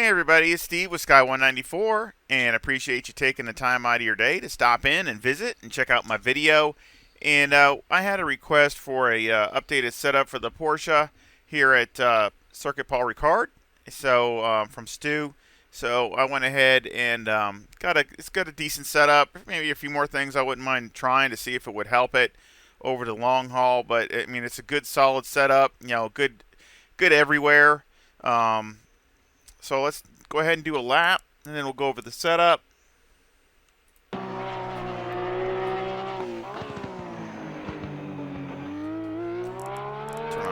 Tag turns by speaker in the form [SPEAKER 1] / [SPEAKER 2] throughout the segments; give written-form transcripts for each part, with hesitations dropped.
[SPEAKER 1] Hey everybody, it's Steve with Sky194, and I appreciate you taking the time out of your day to stop in and visit and check out my video. And I had a request for a updated setup for the Porsche here at Circuit Paul Ricard, so from Stu. So I went ahead and it's got a decent setup. Maybe a few more things I wouldn't mind trying to see if it would help it over the long haul. But I mean, it's a good solid setup. You know, good everywhere. So let's go ahead and do a lap, and then we'll go over the setup. Turn on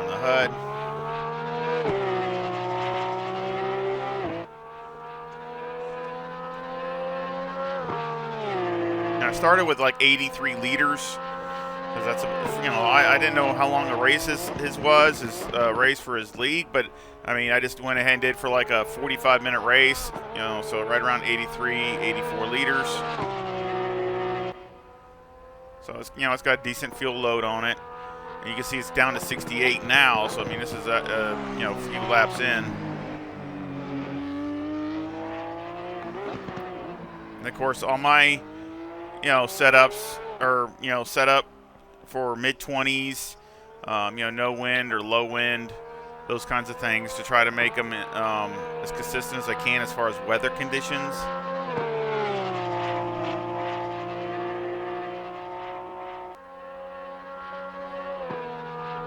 [SPEAKER 1] the HUD. Now I started with like 83 liters, because that's I didn't know how long the race his race for his league, but I mean, I just went ahead and did for like a 45-minute race, so right around 83, 84 liters. So it's it's got a decent fuel load on it. And you can see it's down to 68 now, so I mean, this is a few laps in. And of course, all my setups are set up for mid-20s, no wind or low wind, those kinds of things, to try to make them as consistent as I can as far as weather conditions.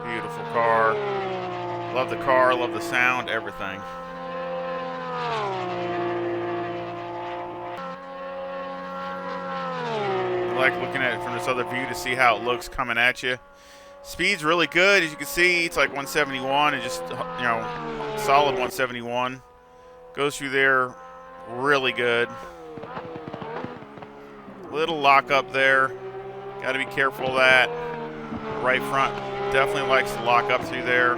[SPEAKER 1] Beautiful car. Love the car, love the sound, everything. I like looking at it from this other view to see how it looks coming at you. Speed's really good, as you can see. It's like 171 and just solid 171. Goes through there really good. Little lock up there. Got to be careful of that. Right front definitely likes to lock up through there.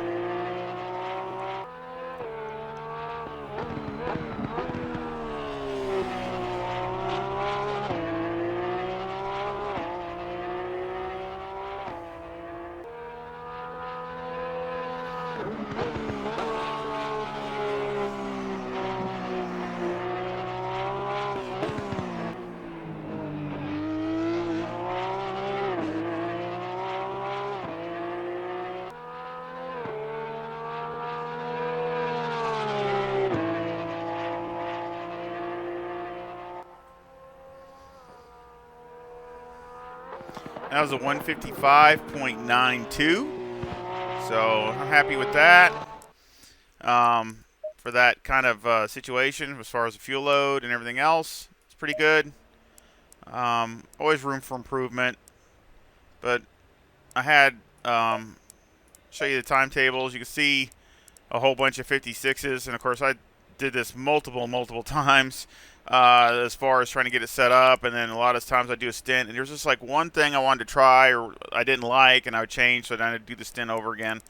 [SPEAKER 1] That was a 155.92, so I'm happy with that. For that kind of situation, as far as the fuel load and everything else, it's pretty good. Always room for improvement, but I had show you the timetables. You can see a whole bunch of 56s, and of course I did this multiple times. As far as trying to get it set up, and then a lot of times I do a stint, and there's just like one thing I wanted to try or I didn't like, and I would change, so then I'd do the stint over again.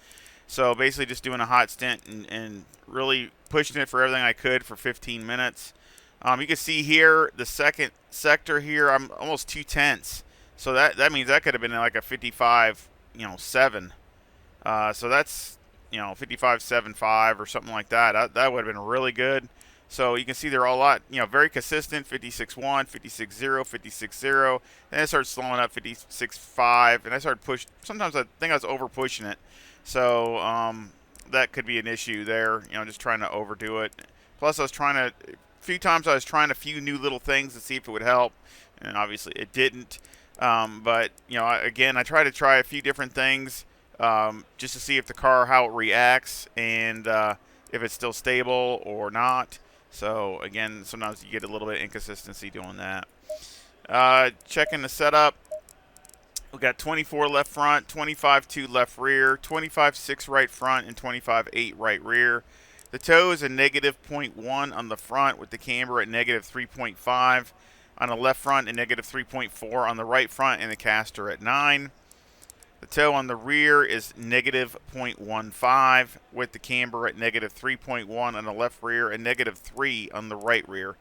[SPEAKER 1] So basically just doing a hot stint and really pushing it for everything I could for 15 minutes. You can see here, the second sector here, I'm almost 2/10. So that means that could have been like a 55.7. So that's 55.75 or something like that. That would have been really good. So you can see they're all a lot, very consistent, 56.1, 56.0, 56.0. Then I started slowing up, 56.5, and I started pushing. Sometimes I think I was over pushing it. So that could be an issue there, just trying to overdo it. Plus, a few times I was trying a few new little things to see if it would help, and obviously it didn't. But, again, I try a few different things just to see if the car, how it reacts, and if it's still stable or not. So again, sometimes you get a little bit of inconsistency doing that. Checking the setup. We got 24 left front, 25.2 left rear, 25.6 right front, and 25.8 right rear. The toe is a negative 0.1 on the front, with the camber at negative 3.5 on the left front and negative 3.4 on the right front, and the caster at 9. The toe on the rear is negative 0.15, with the camber at negative 3.1 on the left rear and negative 3 on the right rear.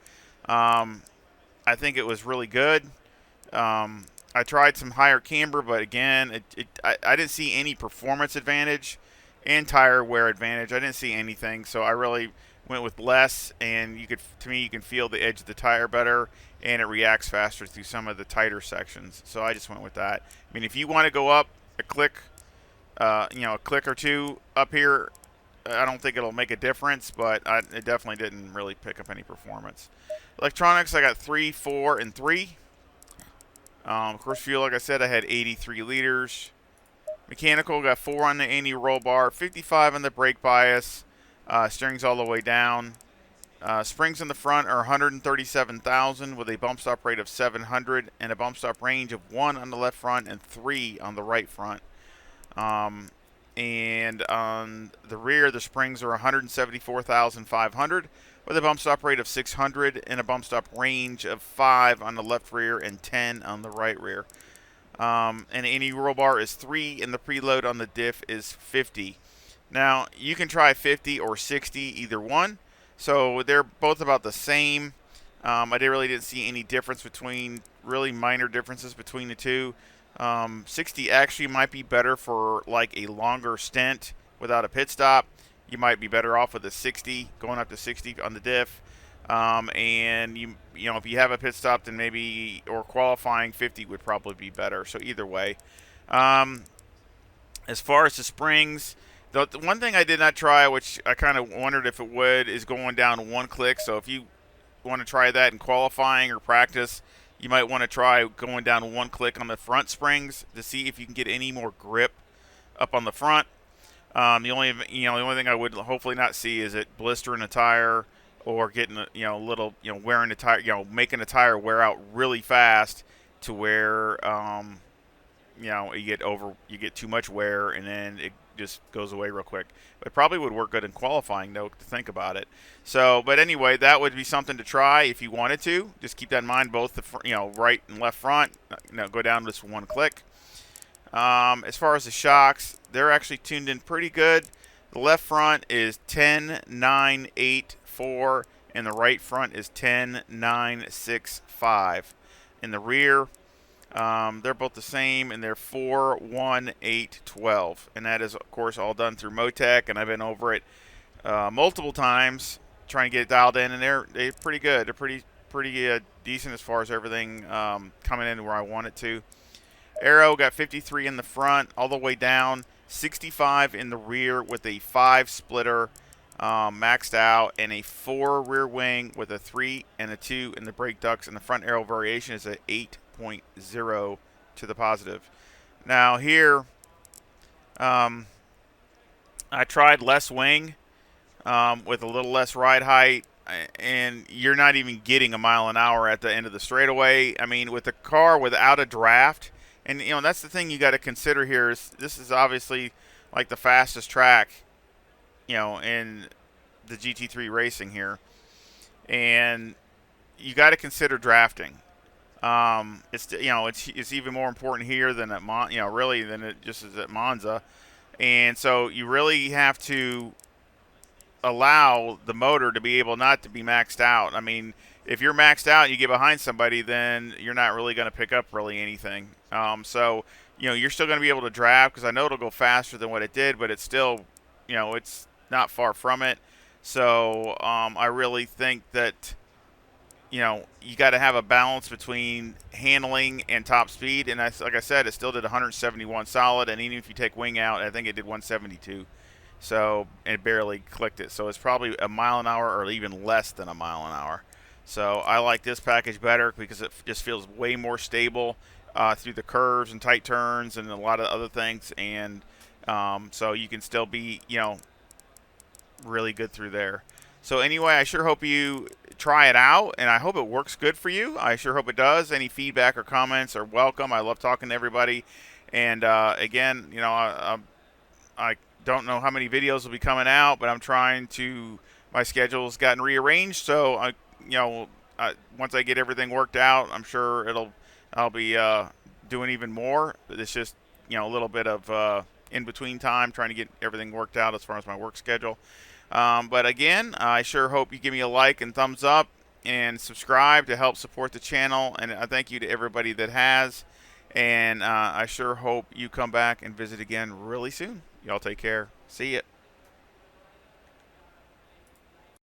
[SPEAKER 1] I think it was really good. I tried some higher camber, but again, I didn't see any performance advantage and tire wear advantage. I didn't see anything, so I really went with less, and to me, you can feel the edge of the tire better, and it reacts faster through some of the tighter sections. So I just went with that. I mean, if you want to go up a click, a click or two up here, I don't think it'll make a difference, but it definitely didn't really pick up any performance. Electronics, I got 3, 4, and 3. Of course, fuel, like I said, I had 83 liters. Mechanical, got 4 on the anti-roll bar, 55 on the brake bias. Steering's all the way down. Springs in the front are 137,000 with a bump stop rate of 700 and a bump stop range of 1 on the left front and 3 on the right front. And on the rear, the springs are 174,500 with a bump stop rate of 600 and a bump stop range of 5 on the left rear and 10 on the right rear. And any roll bar is 3 and the preload on the diff is 50. Now, you can try 50 or 60, either one. So they're both about the same. I really didn't see any difference really minor differences between the two. 60 actually might be better for like a longer stint without a pit stop. You might be better off with a 60, going up to 60 on the diff. And if you have a pit stop, then maybe, or qualifying, 50 would probably be better. So either way. As far as the springs, the one thing I did not try, which I kind of wondered if it would, is going down one click. So if you want to try that in qualifying or practice, you might want to try going down one click on the front springs to see if you can get any more grip up on the front. The only thing I would hopefully not see is it blistering a tire or getting wearing the tire, making the tire wear out really fast to where you get too much wear and then it just goes away real quick. But it probably would work good in qualifying, though, to think about it. So, but anyway, that would be something to try if you wanted to. Just keep that in mind, both the right and left front. Go down just one click. As far as the shocks, they're actually tuned in pretty good. The left front is 10, 9, 8, 4, and the right front is 10, 9, 6, 5. In the rear, they're both the same, and they're 4, 1, 8, 12. And that is, of course, all done through Motec, and I've been over it multiple times trying to get it dialed in, and they're pretty good. They're pretty decent as far as everything coming in where I want it to. Aero got 53 in the front, all the way down, 65 in the rear with a 5 splitter maxed out, and a 4 rear wing with a 3 and a 2 in the brake ducts, and the front aero variation is a 8.0 to the positive. Now here, I tried less wing with a little less ride height, and you're not even getting a mile an hour at the end of the straightaway. I mean, with the car without a draft, and that's the thing you got to consider here is this is obviously like the fastest track, in the GT3 racing here, and you got to consider drafting. It's even more important here than at really than it just is at Monza, and so you really have to allow the motor to be able not to be maxed out. I mean, if you're maxed out and you get behind somebody, then you're not really going to pick up really anything. So you're still going to be able to draft because I know it'll go faster than what it did, but it's still, it's not far from it. So I really think that you got to have a balance between handling and top speed. And like I said, it still did 171 solid, and even if you take wing out, I think it did 172. So it barely clicked it. So it's probably a mile an hour or even less than a mile an hour. So I like this package better because it just feels way more stable through the curves and tight turns and a lot of other things. And so you can still be, really good through there. So anyway, I sure hope you try it out, and I hope it works good for you. I sure hope it does. Any feedback or comments are welcome. I love talking to everybody. And again, I don't know how many videos will be coming out, but I'm trying to. My schedule's gotten rearranged, so once I get everything worked out, I'm sure I'll be doing even more. It's just a little bit of in between time trying to get everything worked out as far as my work schedule. But again, I sure hope you give me a like and thumbs up and subscribe to help support the channel. And I thank you to everybody that has. And I sure hope you come back and visit again really soon. Y'all take care. See ya.